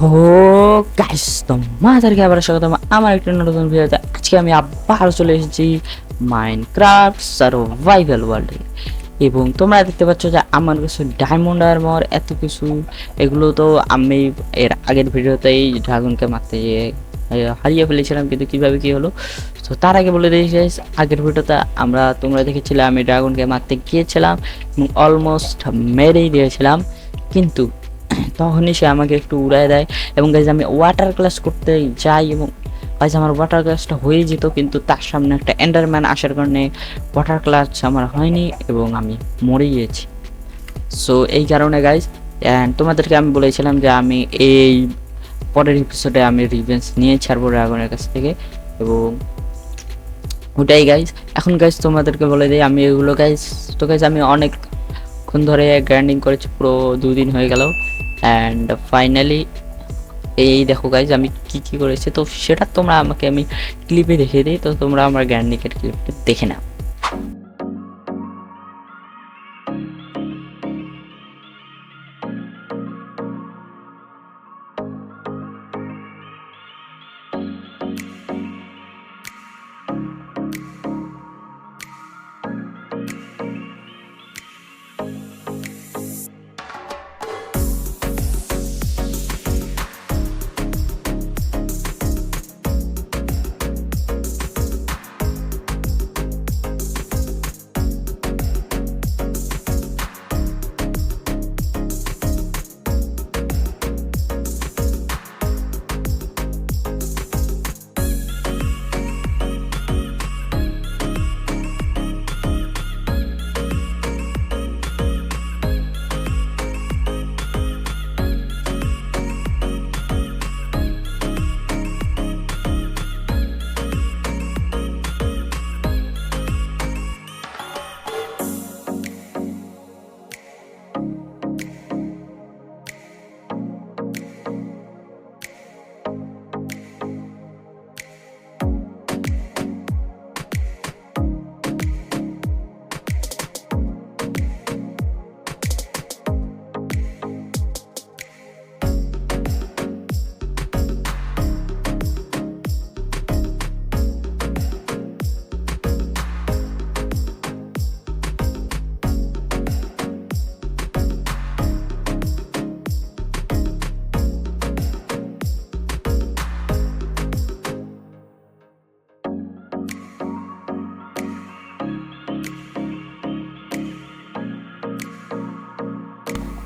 So guys, তোমাদেরকে আবার স্বাগতম আমার একটা নতুন ভিডিওতে। আজকে আমি আবার চলে এসেছি মাইনক্রাফট সার্ভাইভাল ওয়ার্ল্ডে, এবং তোমরা দেখতে পাচ্ছ যে আমার কাছে ডায়মন্ড আর্মর এত কিছু। এগুলো তো আমি এর আগের ভিডিওতেই ড্রাগনকে মারতে গিয়ে হারিয়ে ফেলেছিলাম, কিন্তু কিভাবে কি হলো। তো তার আগে বলে দিই গাইস, আগের ভিডিওতে তোমরা দেখেছিলে আমি ড্রাগনকে মারতে গিয়েছিলাম এবং অলমোস্ট মেরেই দিয়েছিলাম, কিন্তু তখনই সে আমাকে একটু উড়ায় দেয়। এবং গাইজ আমি ওয়াটার ক্লাস করতে যাই এবং গাইজ আমার ওয়াটার ক্লাসটা হয়ে যেত, কিন্তু তার সামনে একটা এন্ডারম্যান আসার কারণে ওয়াটার ক্লাস আমার হয়নি এবং আমি মরে গিয়েছি। সো এই কারণে গাইজ, তোমাদেরকে আমি বলেছিলাম যে আমি এই পরের এপিসোডে আমি রিভেঞ্জ নিয়ে ছাড়বো ড্রাগনের কাছ থেকে, এবং ওটাই গাইজ। এখন গাইজ তোমাদেরকে বলে দিই আমি এগুলো গাইজ, তো গাইজ আমি অনেকক্ষণ ধরে গ্রাইন্ডিং করেছি, পুরো 2 দিন হয়ে গেল। অ্যান্ড ফাইনালি এই দেখো গাইজ আমি কি করেছি, তো সেটা তোমরা আমাকে আমি ক্লিপে দেখিয়ে দিই, তো তোমরা আমার গ্র্যান্ডিকের ক্লিপটা দেখে নাও।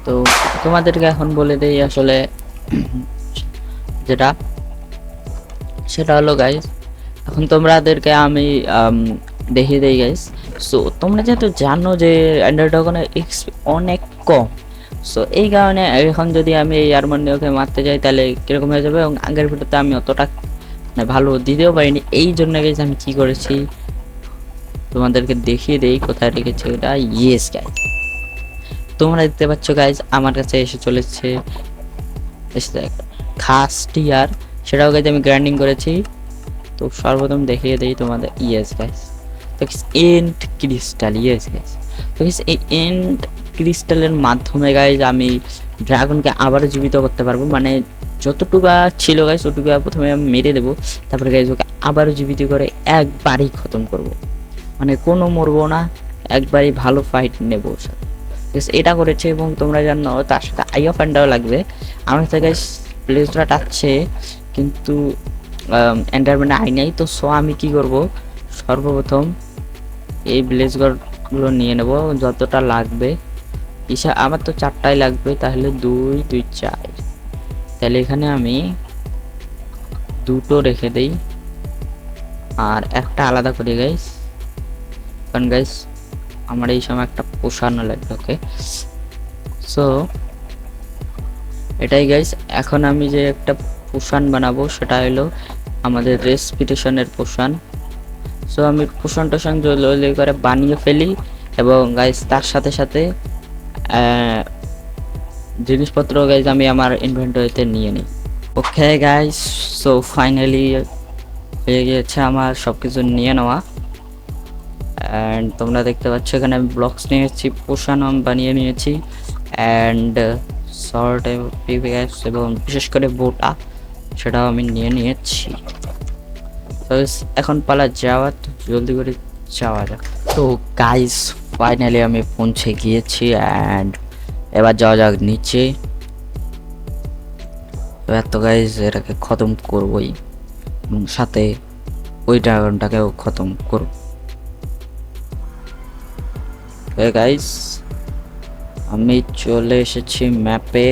তো তোমাদেরকে এখন বলে দেই আসলে যেটা সেটা হলো গাইজ, এখন তোমাদেরকে আমি দেখিয়ে দেই গাইজ। সো তোমরা যেহেতু জানো যে এন্ডার ড্রাগনের এক্সপি অনেক কম, সো এই কারণে এখন যদি আমি এই আর্মানিওকে মারতে যাই তাহলে কীরকম হয়ে যাবে, এবং আগের ভিডিওতে আমি অতটা ভালো দিতেও পারিনি। এই জন্য গাইজ আমি কি করেছি তোমাদেরকে দেখিয়ে দেই কোথায় রেখেছি এটা। ইয়েস গাইজ, তোমরা দেখতে পাচ্ছ গাইজ আমার কাছে এসে চলেছে খাস টিয়ার, সেটাও গাইজ আমি গ্রাইন্ডিং করেছি। তো সর্বপ্রথম দেখিয়ে দেই তোমাদের। ইয়েস গাইজ, তো এন্ড ক্রিস্টাল। ইয়েস গাইজ, তো এই এন্ড ক্রিস্টালের মাধ্যমে গাইজ আমি ড্রাগনকে আবারও জীবিত করতে পারবো, মানে যতটুকু ছিল গাইজ ততটুকু প্রথমে আমি মেরে দেবো, তারপরে গাইজ ওকে আবারও জীবিত করে একবারই খতম করব, মানে কোনো মরবো না, একবারই ভালো ফাইট নেবো ওর সাথে। এটা করেছে, এবং তোমরা জানো তার সাথে আই অফ অ্যান্ডাও লাগবে। আমার কাছে গাইস ব্লেজরাট আছে, কিন্তু এন্ডারম্যানে আই নাই। তো সো আমি কি করব, সর্বপ্রথম এই ব্লেজগুলো নিয়ে নেব যতটা লাগবে। আমার তো 4টাই লাগবে, তাহলে 2 2 4, তাহলে এখানে আমি 2টো রেখে দেই আর একটা আলাদা করি গাইস, কারণ গাইস আমার এই সময় একটা পোষানো লাগবে। ওকে, সো এটাই গাইস। এখন আমি যে একটা পোষণ বানাবো সেটা হলো আমাদের রেসপিরেশনের পোষণ। সো আমি পোষণ টোষণ জলদি করে বানিয়ে ফেলি, এবং গাইস তার সাথে সাথে জিনিসপত্র গাইস আমি আমার ইনভেন্টরিতে নিয়ে নিই। ওকে গাইস, সো ফাইনালি হয়ে গিয়েছে আমার সব কিছু নিয়ে নেওয়া। অ্যান্ড তোমরা দেখতে পাচ্ছ এখানে আমি ব্লকস নিয়েছি, পোষণ বানিয়ে নিয়েছি। অ্যান্ড শর্ট পিপিএস এবং বিশেষ করে বোটা সেটাও আমি নিয়ে নিয়েছি। তো এখন পালা যাওয়া, তো জলদি করে যাওয়া যাক। তো গাইস ফাইনালি আমি পৌঁছে গিয়েছি অ্যান্ড এবার যাওয়া যাক নিচে। এবার তো গাইস এটাকে খতম করবই এবং সাথে ওই ড্রাগনটাকেও খতম করব। গাইস আমি চলে এসেছি ম্যাপে।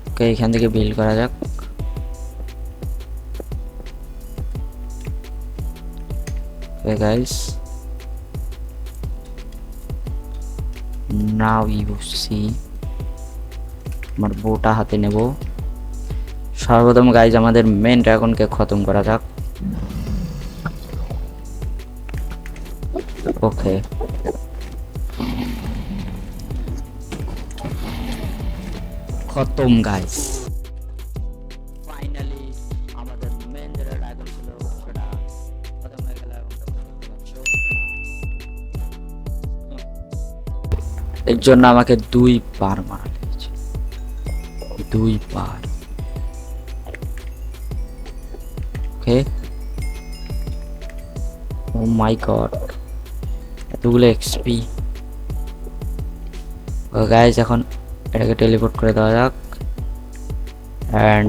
ওকে, এখান থেকে বিল্ড করা যাক। Okay guys, now you see আমার বোটা হাতে নেব। সর্বপ্রথম গাইজ আমাদের মেন ড্রাগনকে খতম করা যাক। ওকে, খতম গাইজ। ফাইনালি আমাদের মেন যেটা ড্রাগন ছিল সেটা খতম হয়ে গেল এবং তোমরা দেখতে পাচ্ছ। এর জন্য আমাকে 2 বার মারা লেগেছে, 2 বার। ওকে, ও মাই গড, এতগুলো এক্সপি। গাইজ এখন এটাকে টেলিপোর্ট করে দেওয়া যাক অ্যান্ড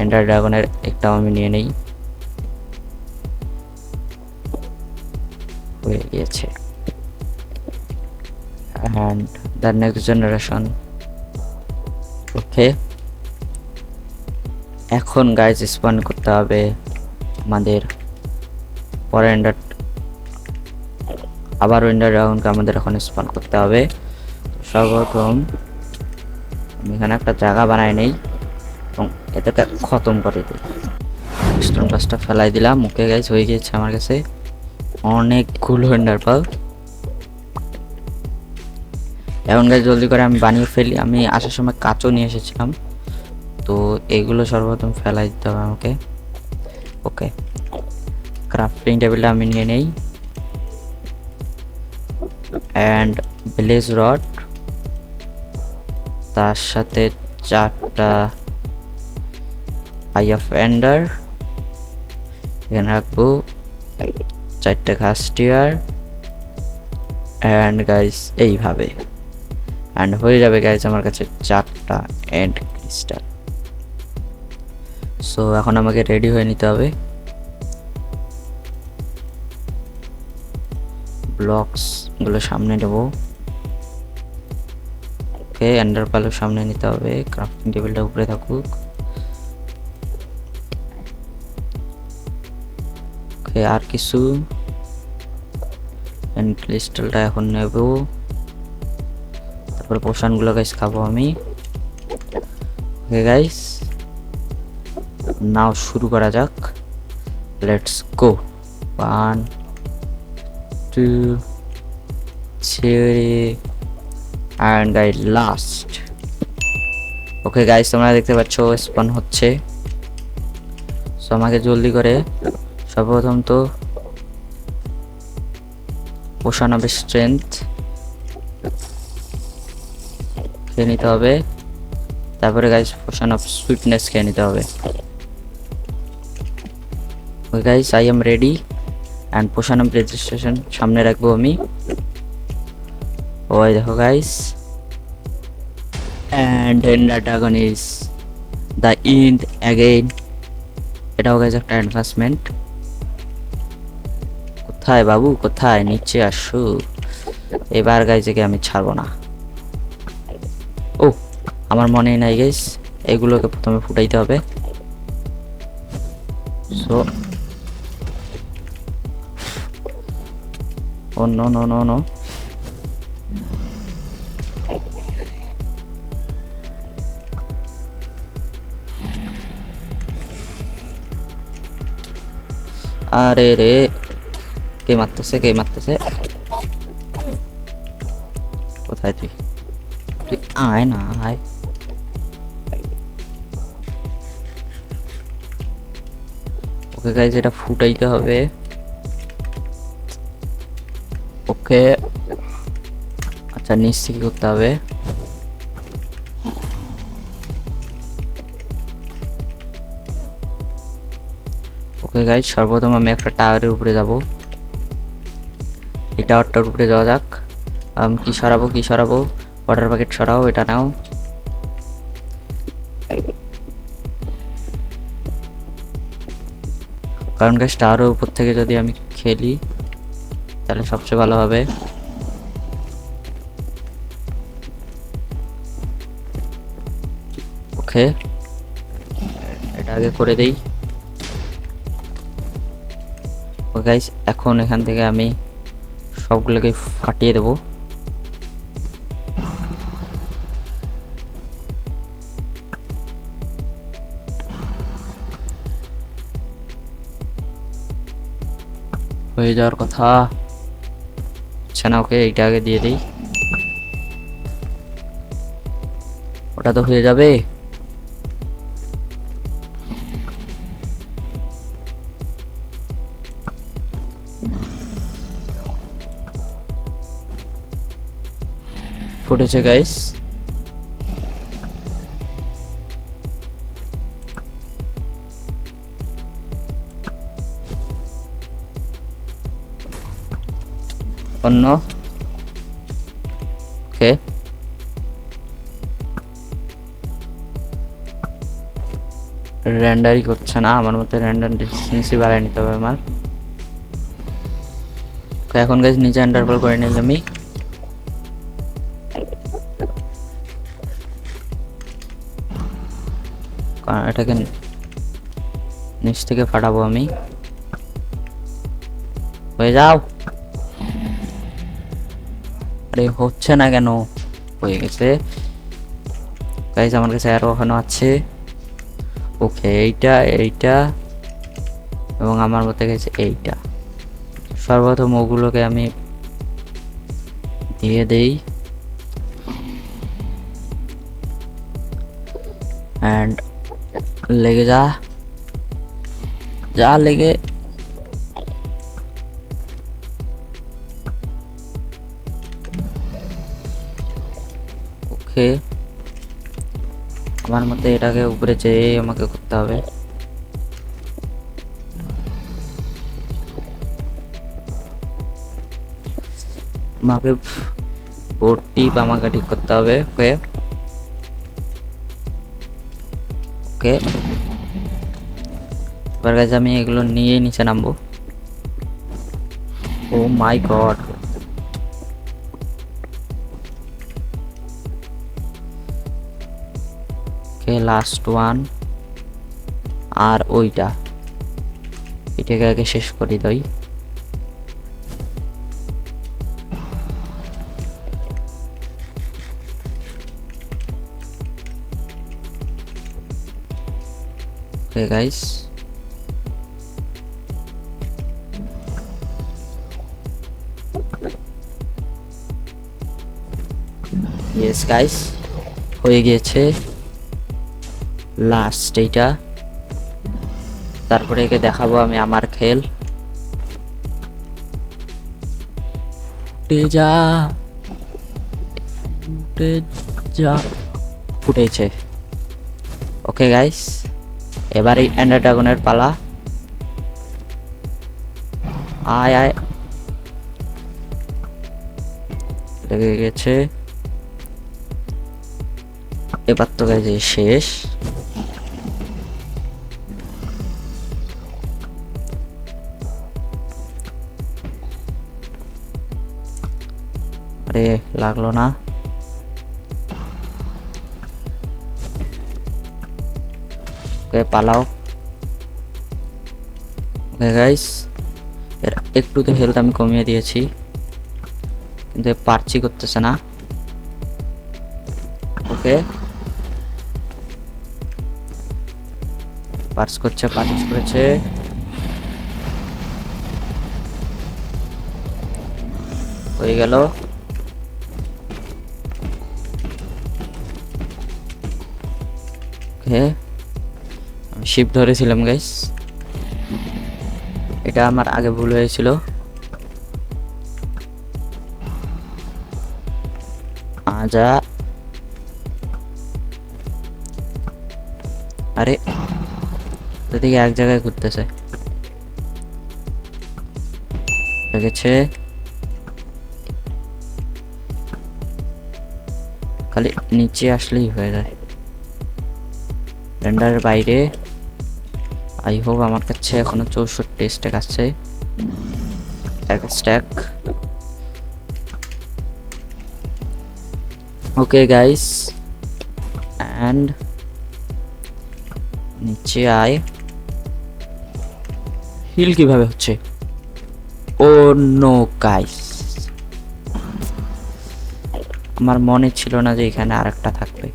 এন্ডার ড্রাগনের একটাও আমি নিয়ে নেই। হয়ে গিয়েছে অ্যান্ড দ্য নেক্সট জেনারেশন। ওকে, এখন গাইজ স্পন করতে হবে আমাদের পরে এন্ডার, আবার এন্ডার ড্রাগনকে আমাদের এখন স্পন করতে হবে। সর্বপ্রথম আমি এখানে একটা জায়গা বানাই নেই এবং এটাকে খতম করে দিই। স্টোন গাছটা ফেলাই দিলাম। ওকে গাইজ, হয়ে গিয়েছে আমার কাছে অনেকগুলো এন্ডার পাল। এখন গাইজ জলদি করে আমি বানিয়ে ফেলি। আমি আসার সময় কাঁচও নিয়ে এসেছিলাম, তো এইগুলো সর্বপ্রথম ফেলাই দিতে হবে আমাকে। ওকে, ক্রাফটিং টেবিলটা আমি নিয়ে নেই অ্যান্ড ব্লেজ রড, তার সাথে 4টা আই অফ এন্ডার এখানে রাখবো, 4টে ঘাস টিয়ার অ্যান্ড গাইস এইভাবে অ্যান্ড হয়ে যাবে গাইস আমার কাছে 4টা এন্ড ক্রিস্টাল। সো এখন আমাকে রেডি হয়ে নিতে হবে। ব্লকস গুলো সামনে নেব। ওকে, এন্ডার পালও সামনে নিতে হবে, ক্রাফটিং টেবিলটা উপরে থাকুক। ওকে, আর কিছু এন্ড ক্রিস্টালটা এখন নেব, তারপরে পোশনগুলো গাইস খাবো আমি। ওকে গাইস, নাও শুরু করা যাক। Let's go. 1 2 3 and guys last. Okay guys, তোমরা দেখতে পাচ্ছ স্পন হচ্ছে। সো আমাকে জলদি করে সর্বপ্রথম তো পোশন অফ স্ট্রেংথ খেয়ে নিতে হবে, তারপরে গাইস পোশন অফ সুইটনেস খেয়ে নিতে হবে। Okay guys, I am ready and potion of registration সামনে রাখবো আমি। ওই দেখো guys, and endure dragon is the ইন্ড again. এটাও গাইস একটা অ্যাডভান্সমেন্ট। কোথায় বাবু, কোথায়? নিচে আসো। এবার গাইজকে আমি ছাড়বো না। ও, আমার মনেই নাই গাইস, এগুলোকে প্রথমে ফুটাইতে হবে। সো ও নো নো নো নো, আরে রে, কে মারতেছে, কে মারতেছে? কোথায় তুই? তুই আয় না, আয়। ওকে গাইস, এটা ফুটাইতে হবে। ওকে, আচ্ছা নিচ থেকে করতে হবে। ওকে গাইজ, সর্বপ্রথম আমি একটা টাওয়ারের উপরে যাব। এই টাওয়ারটার উপরে যাওয়া যাক। কি সরাবো? ওয়াটার প্যাকেট সরাও, এটা নাও। কারণ গাইজ টাওয়ারের উপর থেকে যদি আমি খেলি তাহলে সবচেয়ে ভালো হবে। ওকে, এটা আগে করে দেই। ও গাইজ, এখন এখান থেকে আমি সবগুলোকে ফাটিয়ে দেবো। হয়ে যাওয়ার কথা। আচ্ছা না, ওকে এইটা আগে দিয়ে দিই, ওটা তো হয়ে যাবে। ফুটেছে গাইস। অন্য ওকে, রেন্ডারই করছে না আমার মতে, রেন্ডার ডিসটেন্সই বাড়ায় নিতে হবে আমার। এখন গাইস নিচে এন্টারপল করে নিলাম আমি। এটাকে নিচ থেকে ফাটাবো আমি। হয়ে যাও। আরে হচ্ছে না কেন? হয়ে গেছে গাইস, আমার কাছে আরো ওখানে আছে। ওকে, এইটা এবং আমার মতে গেছে এইটা। সর্বপ্রথম ওগুলোকে আমি দিয়ে দেই অ্যান্ড লেগে যা লেগে। ওকে, আমার মতে এটাকে উপরে যেয়ে আমাকে করতে হবে। আমাকে বোর্ড টিপ আমাকে ঠিক করতে হবে। ওকে ওকে, এবার গাইস আমি এগুলো নিয়ে নিচে নামবো। ও মাই গড, ওকে লাস্ট ওয়ান। আর ওইটা, এটাকে আগে শেষ করে দিই। ওকে গাইস, ইয়েস গাইস, হয়ে গিয়েছে লাস্ট এইটা। তারপরে একে দেখাবো আমি আমার খেল। যা ফুটেছে। ওকে গাইস, এবার এই এন্ডার ড্রাগনের পালা। আয় আয়, লেগে গেছে। এবার তো গাইস শেষ। আরে লাগলো না। ওকে পালাও। ওকে গাইস, এর একটু তো হেলথ আমি কমিয়ে দিয়েছি, কিন্তু পারছি করতেছে না। ওকে, পার্স করেছে। হয়ে গেল। ওকে, আমি শিপ ধরেছিলাম গাইস, এটা আমার আগে ভুল হয়েছিল। আজা, আরে এদিকে এক জায়গায় ঘুরতেছে। হয়ে গেছে, খালি নিচে আসলেই হয়ে যায় রেন্ডারের বাইরে। আই হোপ আমার কাছে এখনো 64 স্ট্যাক আছে, এক স্ট্যাক। ওকে গাইস, অ্যান্ড নিচে আয়। হিল কিভাবে হচ্ছে? ও নো গাইস, আমার মনে ছিল না যে এখানে আরেকটা থাকবে।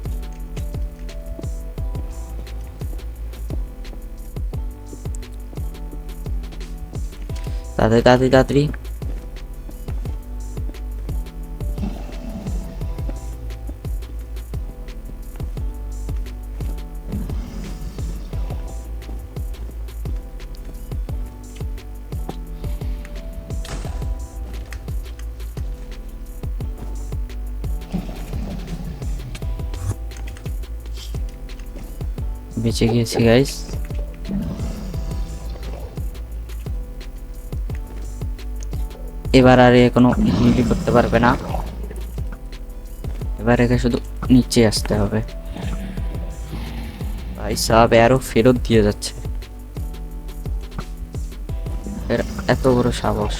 তাড়াতাড়ি তাড়াতাড়ি তাড়াতাড়ি। বেঁচে গিয়েছি গাইস। এবার আর এ কোনো হিলই করতে পারবে না, এবার একে শুধু নিচে আসতে হবে। ভাই সাহেব আরো ফেরত দিয়ে যাচ্ছে, এর এত বড় সাহস!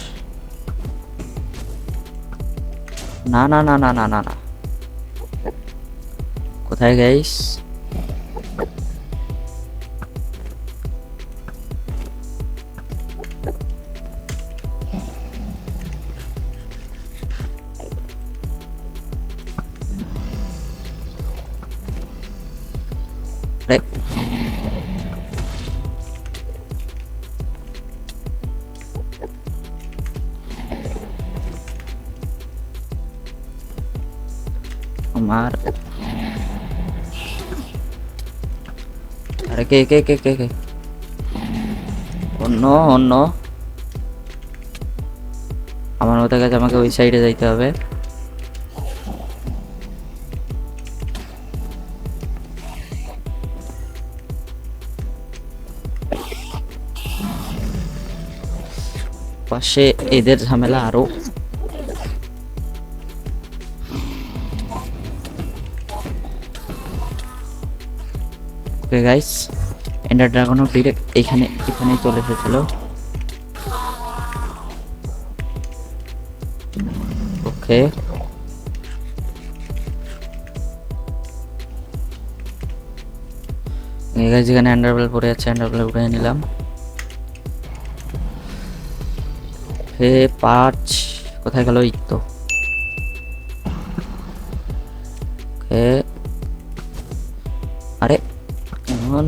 না না না না না না না, কোথায় গাইস? আমার আরে কে কে কে কে কে অন্য অন্য আমার মতো কাছে আমাকে ওই সাইডে যাইতে হবে। পাশে এদের ঝামেলা আরো। ওকে গাইস, এন্ডার ড্রাগনও ডিরেক্ট এখানেই চলে এসেছিল। ওকে গাইস, যেখানে এন্ডারবেল পড়ে আছে এন্ডারবেল উঠে নিলাম। হে 5 কোথায় গেল? এই তো। ওকে, আরে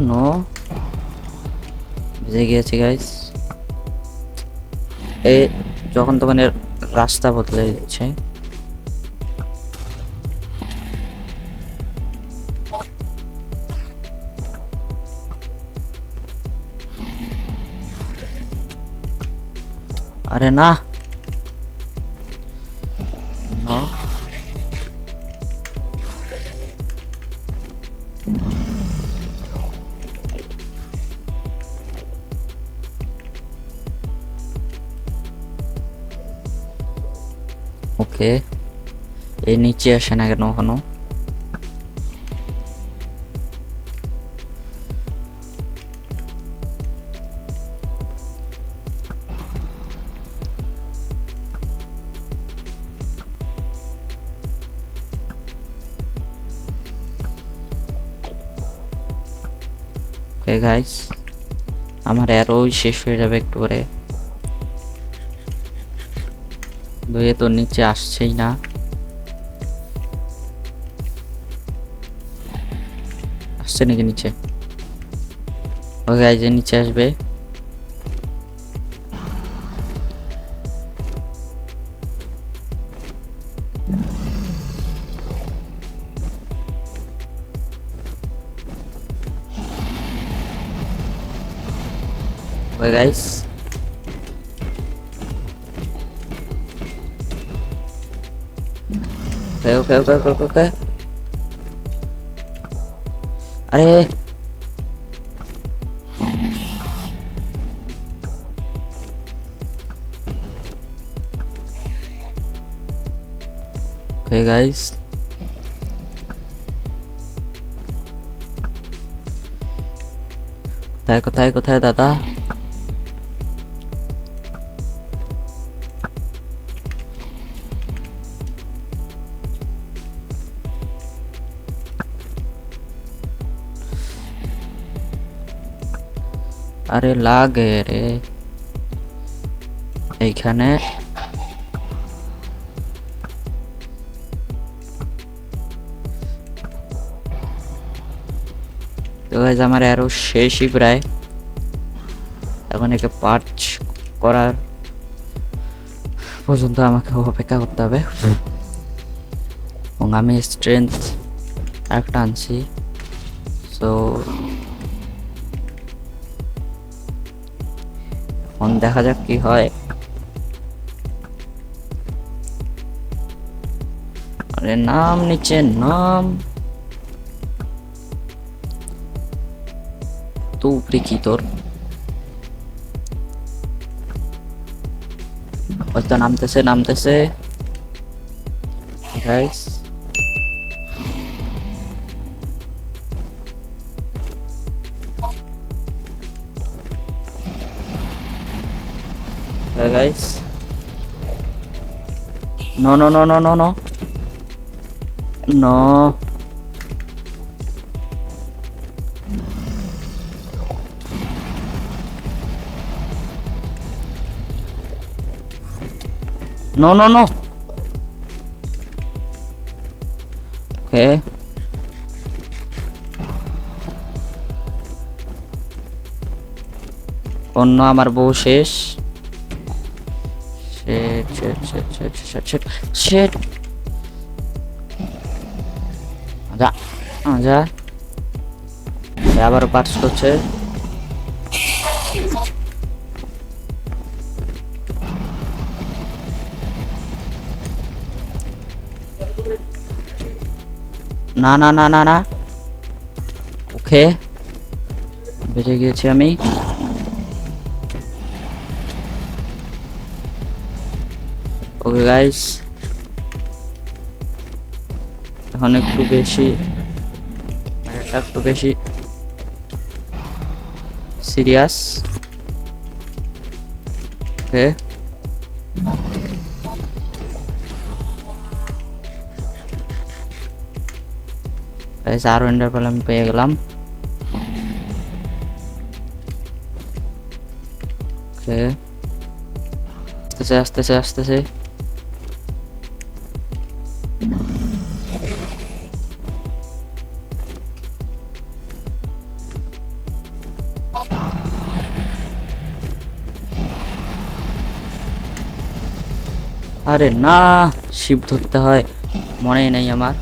নো, বুঝে গিয়েছি গাইস। এ যখন তখন এর রাস্তা বদলে দিচ্ছে। আরে না, ওকে এই নিচে আসে না কেন এখনো? ওকে গাইস, আমার অ্যারো শেষ হয়ে যাবে একটু পরে। দুয়ে তো নিচে আসছেই না। আসছে নাকি নিচে? ওকে গাইস, নিচে আসবে। ওকে গাইস, ওকে ওকে ওকে ওকে ওকে। আরে ওকে গাইস, কোথায় কোথায় কোথায় দাদা? আরে লাগে রে এইখানে। তো গাইস আমার আরো শেষই প্রায়, এখন একে পার্চ করার পর্যন্ত আমাকে অপেক্ষা করতে হবে। এবং আমি স্ট্রেংথ একটা আনছি, সো এখন দেখা যাক কি হয়। আরে নাম নিচে নাম, তো উপরে কি তোর? হয়তো নামতেছে নামতেছে guys. Guys no no no no no no no, no no no, okay, অন্য আমার বউ শেষ। shit shit shit shit shit shit shit, আজা আজা আবার পার্স করছে। না না না না না, ওকে বেঁচে গিয়েছি আমি। ওকে গাইস, এখন একটু বেশি সিরিয়াস। ওকে গাইস, আরো এন্ডার পেল আমি পেয়ে গেলাম। ওকে আসতেছে আসতেছে। আরে না, শিপ ধরতে হয়, মনেই নেই আমার।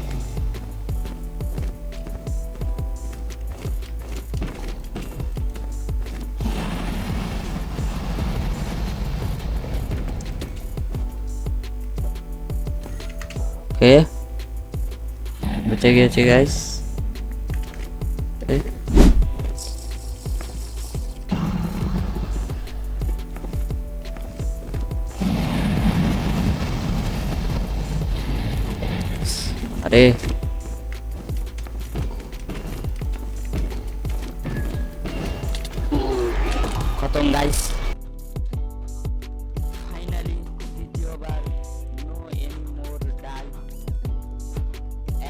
ওকে বেঁচে গিয়েছি গাইস। আরে খতম গাইস, ফাইনালি দ্বিতীয়বার নো এনি মোর ডাই,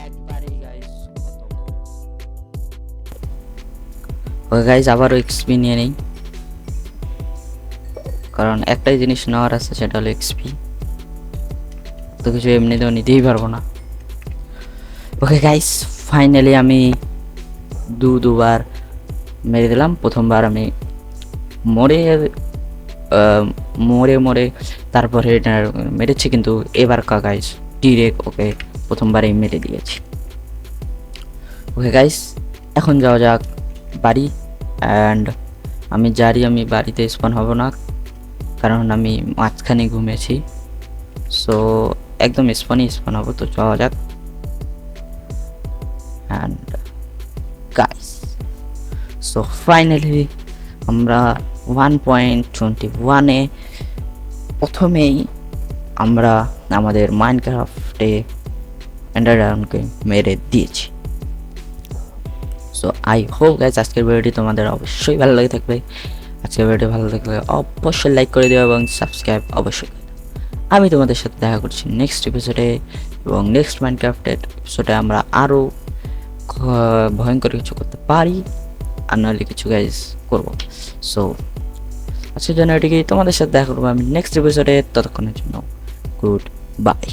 একবারই গাইস খতম। ওকে গাইস, আবারও এক্সপি নিয়ে নেই, কারণ একটাই জিনিস নেওয়ার আছে, সেটা হলো এক্সপি। তো কিছু এমনিতেও নিতেই পারবো না। ওকে গাইস, ফাইনালি আমি দুবার মেরে দিলাম। প্রথমবার আমি মরে মরে মরে তারপরে মেরেছি, কিন্তু এবার গাইস ডিরেক্ট ওকে প্রথমবারেই মেরে দিয়েছি। ওকে গাইস, এখন যাওয়া যাক বাড়ি। অ্যান্ড আমি আমি বাড়িতে স্পন হব না, কারণ আমি মাঝখানে ঘুমিয়েছি। সো একদম স্পন হবো। তো যাওয়া যাক। অ্যান্ড গাইস, সো ফাইনালি আমরা 1.21-এ প্রথমেই আমরা আমাদের মাইনক্রাফটে এন্ডার ড্রাগনকে মেরে দিয়েছি। সো আই হোপ গাইজ আজকের ভিডিওটি তোমাদের অবশ্যই ভালো লাগে থাকবে। আজকের ভিডিওটি ভালো লাগলে অবশ্যই লাইক করে দিও এবং সাবস্ক্রাইব অবশ্যই করে দিও। আমি তোমাদের সাথে দেখা করছি নেক্সট এপিসোডে, এবং নেক্সট মাইনক্রাফটের এপিসোডে আমরা আরও ভয়ঙ্কর কিছু করতে পারি, আর নাহলে কিছু গাইজ করবো। সো আজকের জন্য এটিকে তোমাদের সাথে দেখা করবো আমি নেক্সট এপিসোডে। ততক্ষণের জন্য গুড বাই।